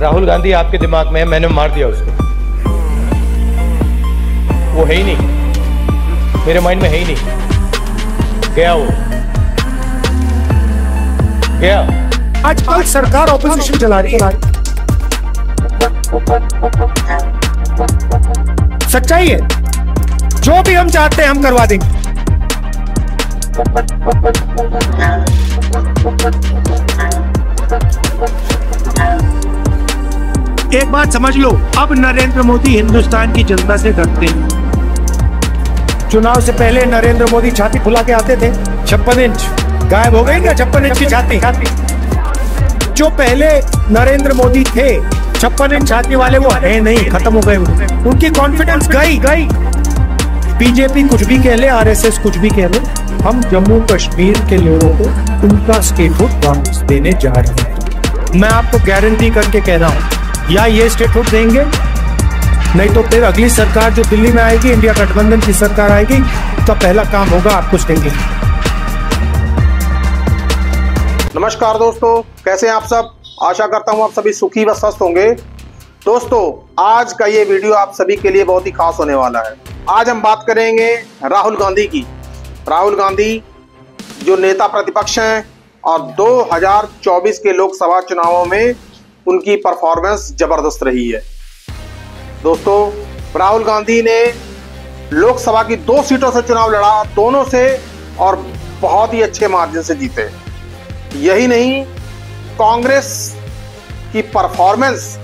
राहुल गांधी आपके दिमाग में है, मैंने मार दिया उसको। वो है ही नहीं, मेरे माइंड में है ही नहीं, गया वो, गया। आजकल सरकार ऑपोजिशन चला रही है, सच्चाई है। जो भी हम चाहते हैं हम करवा देंगे। एक बात समझ लो, अब नरेंद्र मोदी हिंदुस्तान की जनता से डरते हैं। चुनाव से पहले नरेंद्र मोदी छाती फुला के आते थे, 56 इंच गायब हो गई क्या 56 इंच की छाती? जो पहले नरेंद्र मोदी थे 56 इंच छाती वाले, वो है नहीं, खत्म हो गए। उनकी कॉन्फिडेंस गई। बीजेपी कुछ भी कह ले, आरएसएस कुछ भी कह ले, हम जम्मू कश्मीर के लोगों को उनका स्टेटहुड वापस देने जा रहे हैं। मैं आपको गारंटी करके कह रहा हूं, या ये स्टेटहुड देंगे, नहीं तो फिर अगली सरकार जो दिल्ली में आएगी, इंडिया गठबंधन की सरकार आएगी, तो पहला काम होगा आपको देंगे। नमस्कार दोस्तों, कैसे हैं आप सब? आशा करता हूं आप सभी सुखी व स्वस्थ होंगे। दोस्तों, आज का ये वीडियो आप सभी के लिए बहुत ही खास होने वाला है। आज हम बात करेंगे राहुल गांधी की। राहुल गांधी जो नेता प्रतिपक्ष हैं और 2024 के लोकसभा चुनावों में उनकी परफॉर्मेंस जबरदस्त रही है। दोस्तों, राहुल गांधी ने लोकसभा की 2 सीटों से चुनाव लड़ा, दोनों से, और बहुत ही अच्छे मार्जिन से जीते। यही नहीं, कांग्रेस की परफॉर्मेंस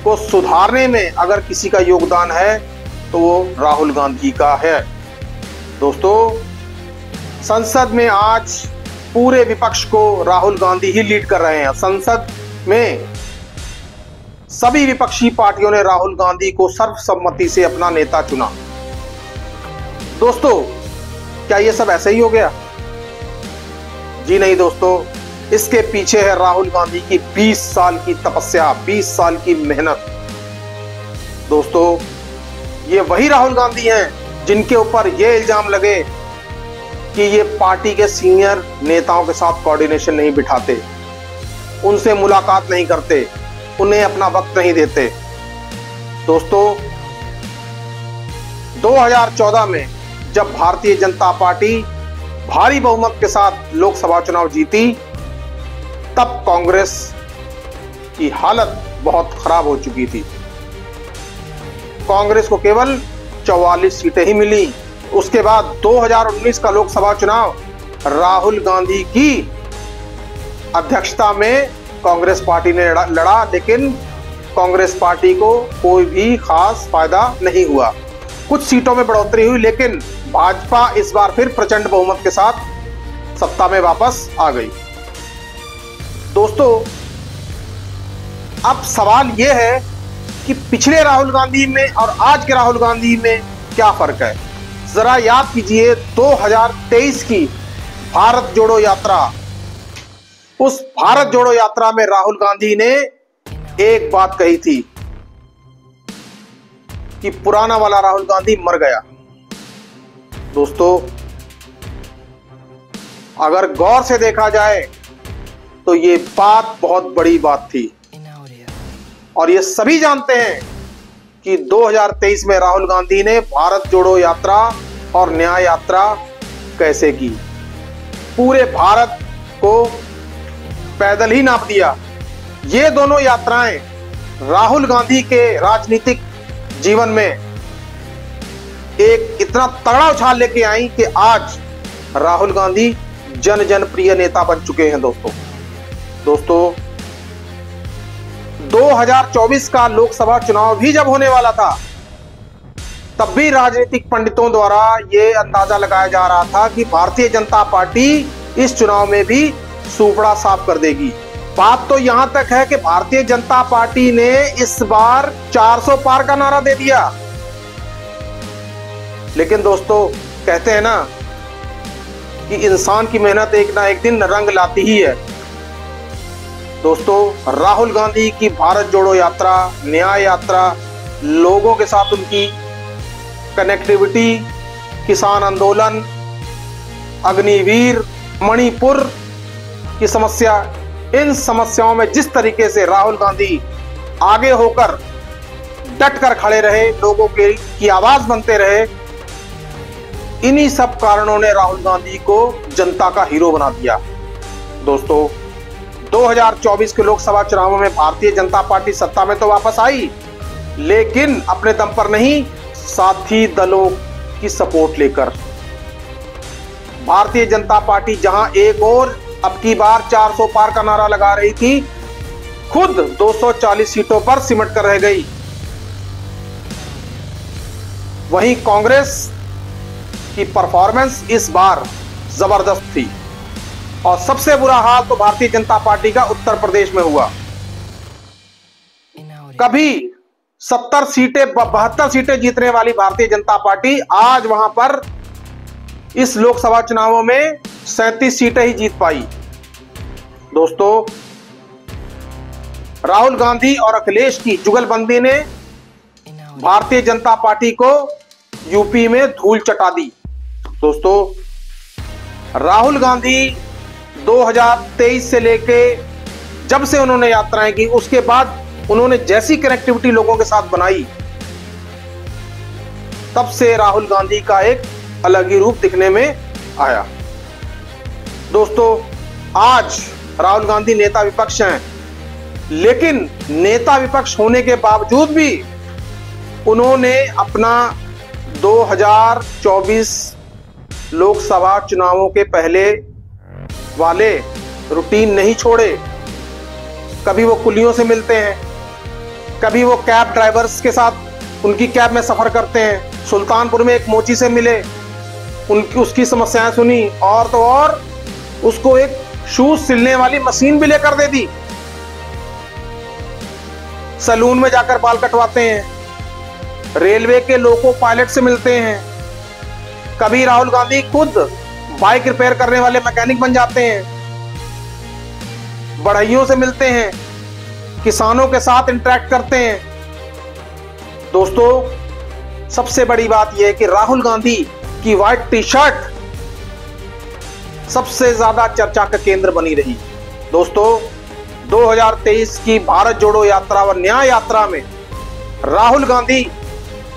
को सुधारने में अगर किसी का योगदान है तो वो राहुल गांधी का है। दोस्तों, संसद में आज पूरे विपक्ष को राहुल गांधी ही लीड कर रहे हैं। संसद में सभी विपक्षी पार्टियों ने राहुल गांधी को सर्वसम्मति से अपना नेता चुना। दोस्तों, क्या ये सब ऐसे ही हो गया? जी नहीं दोस्तों, इसके पीछे है राहुल गांधी की 20 साल की तपस्या, 20 साल की मेहनत। दोस्तों, ये वही राहुल गांधी हैं जिनके ऊपर ये इल्जाम लगे कि ये पार्टी के सीनियर नेताओं के साथ कोऑर्डिनेशन नहीं बिठाते, उनसे मुलाकात नहीं करते, उन्हें अपना वक्त नहीं देते। दोस्तों, 2014 में जब भारतीय जनता पार्टी भारी बहुमत के साथ लोकसभा चुनाव जीती, तब कांग्रेस की हालत बहुत खराब हो चुकी थी। कांग्रेस को केवल 44 सीटें ही मिली। उसके बाद 2019 का लोकसभा चुनाव राहुल गांधी की अध्यक्षता में कांग्रेस पार्टी ने लड़ा, लेकिन कांग्रेस पार्टी को कोई भी खास फायदा नहीं हुआ। कुछ सीटों में बढ़ोतरी हुई, लेकिन भाजपा इस बार फिर प्रचंड बहुमत के साथ सत्ता में वापस आ गई। दोस्तों, अब सवाल यह है कि पिछले राहुल गांधी में और आज के राहुल गांधी में क्या फर्क है? जरा याद कीजिए 2023 की भारत जोड़ो यात्रा। उस भारत जोड़ो यात्रा में राहुल गांधी ने एक बात कही थी कि पुराना वाला राहुल गांधी मर गया। दोस्तों, अगर गौर से देखा जाए तो ये बात बहुत बड़ी बात थी, और ये सभी जानते हैं कि 2023 में राहुल गांधी ने भारत जोड़ो यात्रा और न्याय यात्रा कैसे की। पूरे भारत को पैदल ही नाप दिया। ये दोनों यात्राएं राहुल गांधी के राजनीतिक जीवन में एक इतना तगड़ा उछाल लेके आई कि आज राहुल गांधी जनप्रिय नेता बन चुके हैं। दोस्तों, 2024 का लोकसभा चुनाव भी जब होने वाला था, तब भी राजनीतिक पंडितों द्वारा यह अंदाजा लगाया जा रहा था कि भारतीय जनता पार्टी इस चुनाव में भी सूपड़ा साफ कर देगी। बात तो यहां तक है कि भारतीय जनता पार्टी ने इस बार 400 पार का नारा दे दिया। लेकिन दोस्तों, कहते हैं ना कि इंसान की मेहनत एक ना एक दिन रंग लाती ही है। दोस्तों, राहुल गांधी की भारत जोड़ो यात्रा, न्याय यात्रा, लोगों के साथ उनकी कनेक्टिविटी, किसान आंदोलन, अग्निवीर, मणिपुर की समस्या, इन समस्याओं में जिस तरीके से राहुल गांधी आगे होकर डट कर खड़े रहे, लोगों की आवाज बनते रहे। इन्हीं सब कारणों ने राहुल गांधी को जनता का हीरो बना दिया। दोस्तों, 2024 के लोकसभा चुनावों में भारतीय जनता पार्टी सत्ता में तो वापस आई, लेकिन अपने दम पर नहीं, साथी दलों की सपोर्ट लेकर। भारतीय जनता पार्टी जहां एक और अब की बार 400 पार का नारा लगा रही थी, खुद 240 सीटों पर सिमट कर रह गई। वहीं कांग्रेस की परफॉर्मेंस इस बार जबरदस्त थी और सबसे बुरा हाल तो भारतीय जनता पार्टी का उत्तर प्रदेश में हुआ। कभी 70 सीटें 72 सीटें जीतने वाली भारतीय जनता पार्टी आज वहां पर इस लोकसभा चुनावों में 37 सीटें ही जीत पाई। दोस्तों, राहुल गांधी और अखिलेश की जुगलबंदी ने भारतीय जनता पार्टी को यूपी में धूल चटा दी। दोस्तों, राहुल गांधी 2023 से लेके जब से उन्होंने यात्राएं की, उसके बाद उन्होंने जैसी कनेक्टिविटी लोगों के साथ बनाई, तब से राहुल गांधी का एक अलग ही रूप दिखने में आया। दोस्तों, आज राहुल गांधी नेता विपक्ष हैं, लेकिन नेता विपक्ष होने के बावजूद भी उन्होंने अपना 2024 लोकसभा चुनावों के पहले वाले रूटीन नहीं छोड़े। कभी वो कुलियों से मिलते हैं, कभी वो कैब ड्राइवर्स के साथ उनकी कैब में सफर करते हैं। सुल्तानपुर में एक मोची से मिले, उसकी समस्याएं सुनी, और तो और उसको एक शूज सिलने वाली मशीन भी लेकर दे दी। सैलून में जाकर बाल कटवाते हैं, रेलवे के लोको पायलट से मिलते हैं। कभी राहुल गांधी खुद बाइक रिपेयर करने वाले मैकेनिक बन जाते हैं, बढ़इयों से मिलते हैं, किसानों के साथ इंटरेक्ट करते हैं। दोस्तों, सबसे बड़ी बात यह है कि राहुल गांधी की व्हाइट टी शर्ट सबसे ज्यादा चर्चा का केंद्र बनी रही। दोस्तों, 2023 की भारत जोड़ो यात्रा व न्याय यात्रा में राहुल गांधी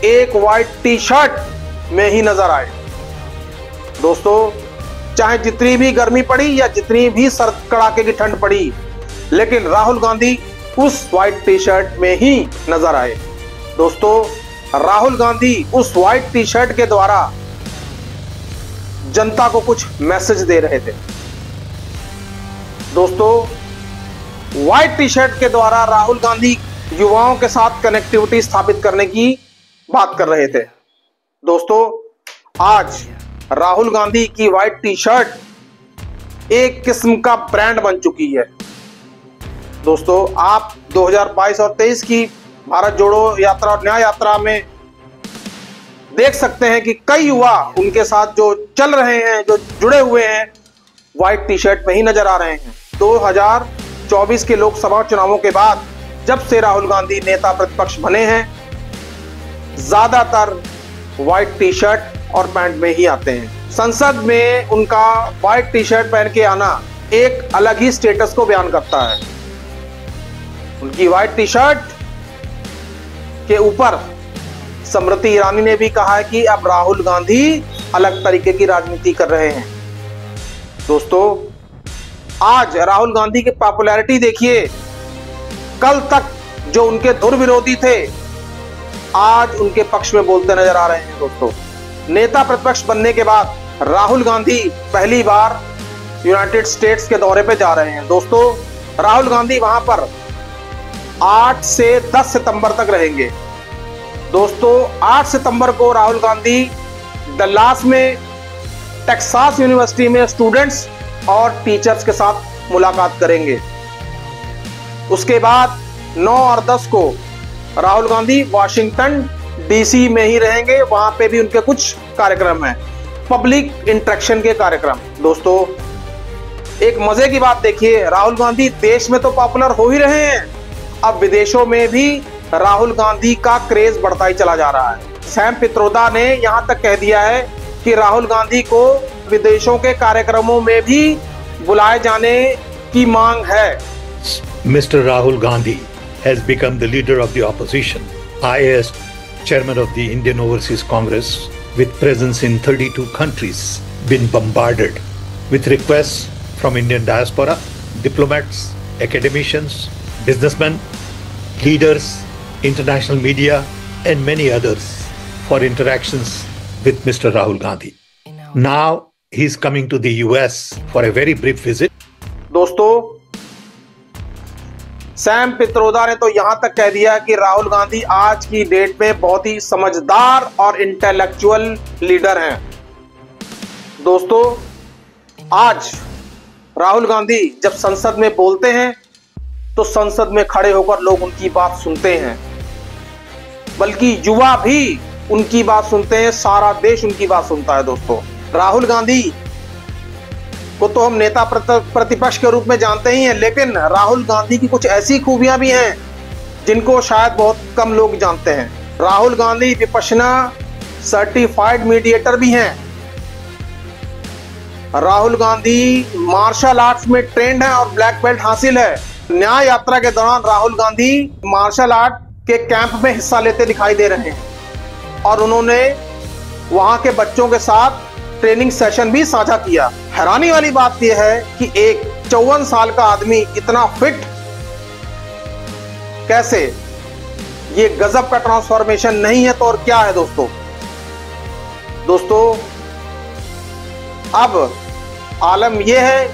एक व्हाइट टी शर्ट में ही नजर आए। दोस्तों, चाहे जितनी भी गर्मी पड़ी या जितनी भी सर्द कड़ाके की ठंड पड़ी, लेकिन राहुल गांधी उस व्हाइट टी शर्ट में ही नजर आए। दोस्तों, राहुल गांधी उस व्हाइट टी शर्ट के द्वारा जनता को कुछ मैसेज दे रहे थे। दोस्तों, व्हाइट टी शर्ट के द्वारा राहुल गांधी युवाओं के साथ कनेक्टिविटी स्थापित करने की बात कर रहे थे। दोस्तों, आज राहुल गांधी की व्हाइट टी शर्ट एक किस्म का ब्रांड बन चुकी है। दोस्तों, आप 2022 और 23 की भारत जोड़ो यात्रा और न्याय यात्रा में देख सकते हैं कि कई युवा उनके साथ जो चल रहे हैं, जो जुड़े हुए हैं, व्हाइट टी शर्ट में ही नजर आ रहे हैं। 2024 के लोकसभा चुनावों के बाद जब से राहुल गांधी नेता प्रतिपक्ष बने हैं, ज्यादातर व्हाइट टी शर्ट और पैंट में ही आते हैं। संसद में उनका व्हाइट टी शर्ट पहन के आना एक अलग ही स्टेटस को बयान करता है। उनकी व्हाइट टी शर्ट के ऊपर स्मृति ईरानी ने भी कहा है कि अब राहुल गांधी अलग तरीके की राजनीति कर रहे हैं। दोस्तों, आज राहुल गांधी की पॉपुलैरिटी देखिए, कल तक जो उनके धुर विरोधी थे, आज उनके पक्ष में बोलते नजर आ रहे हैं। दोस्तों, नेता प्रतिपक्ष बनने के बाद राहुल गांधी पहली बार यूनाइटेड स्टेट्स के दौरे पे जा रहे हैं। दोस्तों, राहुल गांधी वहां पर 8 से 10 सितंबर तक रहेंगे। दोस्तों, 8 सितंबर को राहुल गांधी डल्लास में टेक्सास यूनिवर्सिटी में स्टूडेंट्स और टीचर्स के साथ मुलाकात करेंगे। उसके बाद 9 और 10 को राहुल गांधी वाशिंगटन डीसी में ही रहेंगे। वहां पे भी उनके कुछ कार्यक्रम हैं, पब्लिक इंटरेक्शन के कार्यक्रम। दोस्तों, एक मजे की बात देखिए, राहुल गांधी देश में तो पॉपुलर हो ही रहे हैं, अब विदेशों में भी राहुल गांधी का क्रेज बढ़ता ही चला जा रहा है। सैम पित्रोदा ने यहां तक कह दिया है कि राहुल गांधी को विदेशों के कार्यक्रमों में भी बुलाए जाने की मांग है। Mr. Rahul Gandhi has become the leader of the opposition. I, as chairman of the Indian Overseas Congress, with presence in 32 countries, been bombarded with requests from Indian diaspora, diplomats, academicians, businessmen, leaders, international media, and many others for interactions with Mr. Rahul Gandhi. Now he is coming to the US for a very brief visit. दोस्तों, Sam Pitroda ने तो यहां तक कह दिया कि राहुल गांधी आज की डेट में बहुत ही समझदार और इंटेलेक्चुअल लीडर हैं। दोस्तों, आज राहुल गांधी जब संसद में बोलते हैं तो संसद में खड़े होकर लोग उनकी बात सुनते हैं, बल्कि युवा भी उनकी बात सुनते हैं, सारा देश उनकी बात सुनता है। दोस्तों, राहुल गांधी को तो हम नेता प्रतिपक्ष के रूप में जानते ही हैं, लेकिन राहुल गांधी की कुछ ऐसी खूबियां भी हैं जिनको शायद बहुत कम लोग जानते हैं। राहुल गांधी विपश्यना सर्टिफाइड मीडिएटर भी हैं। राहुल गांधी मार्शल आर्ट्स में ट्रेंड है और ब्लैक बेल्ट हासिल है। न्याय यात्रा के दौरान राहुल गांधी मार्शल आर्ट के कैंप में हिस्सा लेते दिखाई दे रहे हैं और उन्होंने वहां के बच्चों के साथ ट्रेनिंग सेशन भी साझा किया। हैरानी वाली बात यह है कि एक 54 साल का आदमी इतना फिट कैसे? ये गजब का ट्रांसफॉर्मेशन नहीं है तो और क्या है? दोस्तों, अब आलम यह है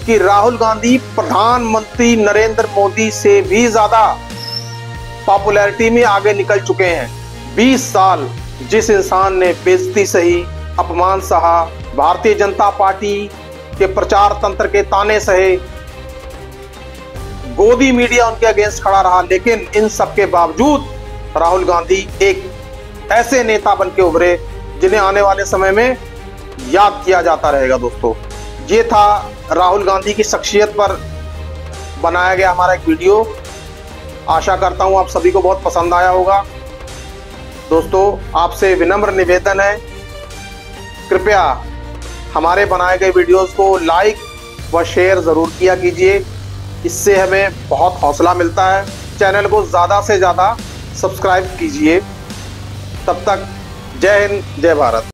कि राहुल गांधी प्रधानमंत्री नरेंद्र मोदी से भी ज्यादा पॉपुलैरिटी में आगे निकल चुके हैं। 20 साल जिस इंसान ने बेइज्जती सही, अपमान सहा, भारतीय जनता पार्टी के प्रचार तंत्र के ताने सहे, गोदी मीडिया उनके अगेंस्ट खड़ा रहा, लेकिन इन सब के बावजूद राहुल गांधी एक ऐसे नेता बन के उभरे जिन्हें आने वाले समय में याद किया जाता रहेगा। दोस्तों, ये था राहुल गांधी की शख्सियत पर बनाया गया हमारा एक वीडियो। आशा करता हूं आप सभी को बहुत पसंद आया होगा। दोस्तों, आपसे विनम्र निवेदन है, कृपया हमारे बनाए गए वीडियोस को लाइक व शेयर जरूर किया कीजिए। इससे हमें बहुत हौसला मिलता है। चैनल को ज़्यादा से ज़्यादा सब्सक्राइब कीजिए। तब तक जय हिंद, जय भारत।